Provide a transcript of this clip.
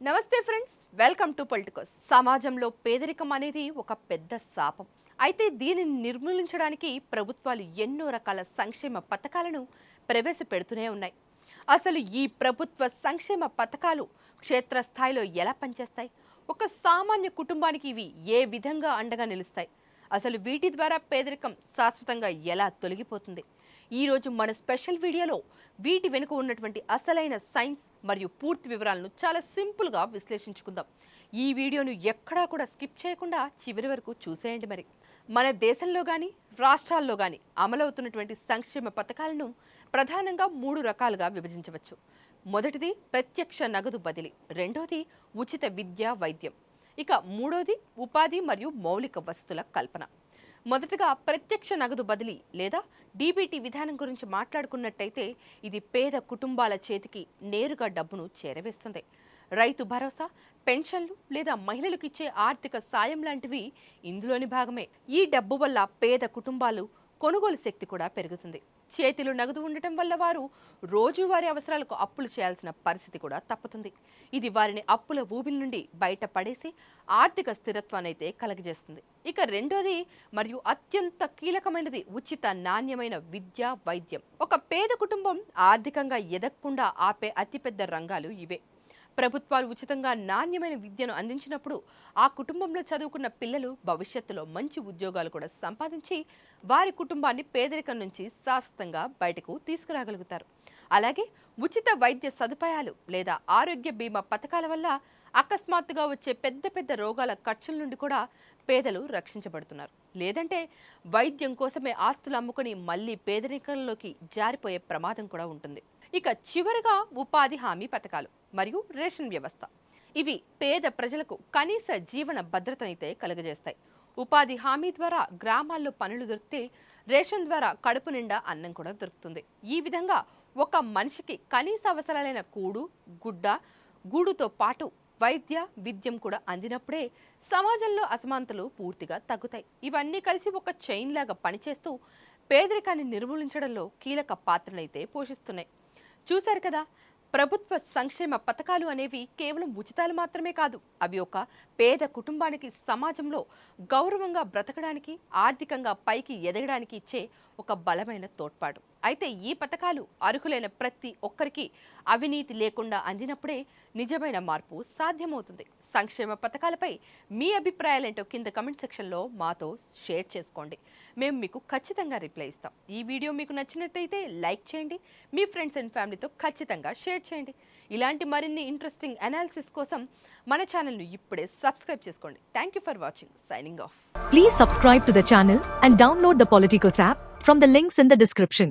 నమస్తే friends, welcome to Politicos. సమాజంలో పేదరికం అనేది ఒక పెద్ద శాపం. అయితే దీనిని నిర్మూలించడానికి ప్రభుత్వాలు ఎన్నో రకాల సంక్షేమ పథకాలను ప్రవేశపెడుతూనే ఉన్నాయి. అసలు ఈ ప్రభుత్వ సంక్షేమ పథకాలు క్షేత్రస్థాయిలో ఎలా పనిచేస్తాయి? ఒక సామాన్య కుటుంబానికి ఇవి ఏ విధంగా అండగా నిలుస్తాయి? అసలు వీటి ద్వారా పేదరికం శాశ్వతంగా ఎలా తొలగిపోతుంది? ఈరోజు మన స్పెషల్ వీడియోలో వీటి వెనుక ఉన్నటువంటి అసలైన సైన్స్ మరియు పూర్తి వివరాలను చాలా సింపుల్గా విశ్లేషించుకుందాం. ఈ వీడియోను ఎక్కడా కూడా స్కిప్ చేయకుండా చివరి వరకు చూసేయండి. మరి మన దేశంలో కానీ రాష్ట్రాల్లో కానీ అమలవుతున్నటువంటి సంక్షేమ పథకాలను ప్రధానంగా 3 రకాలుగా విభజించవచ్చు. మొదటిది ప్రత్యక్ష నగదు బదిలీ, రెండోది ఉచిత విద్య వైద్యం, ఇక మూడోది ఉపాధి మరియు మౌలిక వసతుల కల్పన. మొదటగా ప్రత్యక్ష నగదు బదిలీ లేదా డీబీటీ విధానం గురించి మాట్లాడుకున్నట్టయితే ఇది పేద కుటుంబాల చేతికి నేరుగా డబ్బును చేరవేస్తుంది. రైతు భరోసా, పెన్షన్లు లేదా మహిళలకు ఇచ్చే ఆర్థిక సాయం లాంటివి ఇందులోని భాగమే. ఈ డబ్బు వల్ల పేద కుటుంబాలు కొనుగోలు శక్తి కూడా పెరుగుతుంది. చేతిలో నగదు ఉండటం వల్ల వారు రోజువారీ అవసరాలకు అప్పులు చేయాల్సిన పరిస్థితి కూడా తప్పుతుంది. ఇది వారిని అప్పుల ఊబిల నుండి బయటపడేసి ఆర్థిక స్థిరత్వాన్ని అయితే కలగజేస్తుంది. ఇక రెండోది మరియు అత్యంత కీలకమైనది ఉచిత నాణ్యమైన విద్య వైద్యం. ఒక పేద కుటుంబం ఆర్థికంగా ఎదగకుండా ఆపే అతిపెద్ద రంగాలు ఇవే. ప్రభుత్వాలు ఉచితంగా నాణ్యమైన విద్యను అందించినప్పుడు ఆ కుటుంబంలో చదువుకున్న పిల్లలు భవిష్యత్తులో మంచి ఉద్యోగాలు కూడా సంపాదించి వారి కుటుంబాన్ని పేదరికం నుంచి శాశ్వతంగా బయటకు తీసుకురాగలుగుతారు. అలాగే ఉచిత వైద్య సదుపాయాలు లేదా ఆరోగ్య బీమా పథకాల వల్ల అకస్మాత్తుగా వచ్చే పెద్ద పెద్ద రోగాల ఖర్చుల నుండి కూడా పేదలు రక్షించబడుతున్నారు. లేదంటే వైద్యం కోసమే ఆస్తులు అమ్ముకొని మళ్ళీ పేదరికంలోకి జారిపోయే ప్రమాదం కూడా ఉంటుంది. ఇక చివరిగా ఉపాధి హామీ పథకాలు మరియు రేషన్ వ్యవస్థ. ఇవి పేద ప్రజలకు కనీస జీవన భద్రతనైతే కలుగజేస్తాయి. ఉపాధి హామీ ద్వారా గ్రామాల్లో పనులు దొరికితే రేషన్ ద్వారా కడుపు నిండా అన్నం కూడా దొరుకుతుంది. ఈ విధంగా ఒక మనిషికి కనీస అవసరాలైన కూడు, గుడ్డ, గూడుతో పాటు వైద్య విద్యం కూడా అందినప్పుడే సమాజంలో అసమానతలు పూర్తిగా తగ్గుతాయి. ఇవన్నీ కలిసి ఒక చైన్ లాగా పనిచేస్తూ పేదరికాన్ని నిర్మూలించడంలో కీలక పాత్రనైతే పోషిస్తున్నాయి. చూశారు కదా, ప్రభుత్వ సంక్షేమ పథకాలు అనేవి కేవలం ఉచితాలు మాత్రమే కాదు, అవి ఒక పేద కుటుంబానికి సమాజంలో గౌరవంగా బ్రతకడానికి, ఆర్థికంగా పైకి ఎదగడానికి ఇచ్చే ఒక బలమైన తోడ్పాటు. అయితే ఈ పథకాలు అర్హులైన ప్రతి ఒక్కరికి అవినీతి లేకుండా అందినప్పుడే నిజమైన మార్పు సాధ్యమవుతుంది. సంక్షేమ పథకాలపై మీ అభిప్రాయాలేంటో కింద కమెంట్ సెక్షన్లో మాతో షేర్ చేసుకోండి. మేము మీకు ఖచ్చితంగా రిప్లై ఇస్తాం. ఈ వీడియో మీకు నచ్చినట్టయితే లైక్ చేయండి, మీ ఫ్రెండ్స్ అండ్ ఫ్యామిలీతో ఖచ్చితంగా షేర్ చేయండి. ఇలాంటి మరిన్ని ఇంట్రెస్టింగ్ అనాలిసిస్ కోసం మన ఛానల్ను ఇప్పుడే సబ్స్క్రైబ్ చేసుకోండి. Thank you for watching. Signing off. Please subscribe to the channel and download the Politicos app from the links in the description.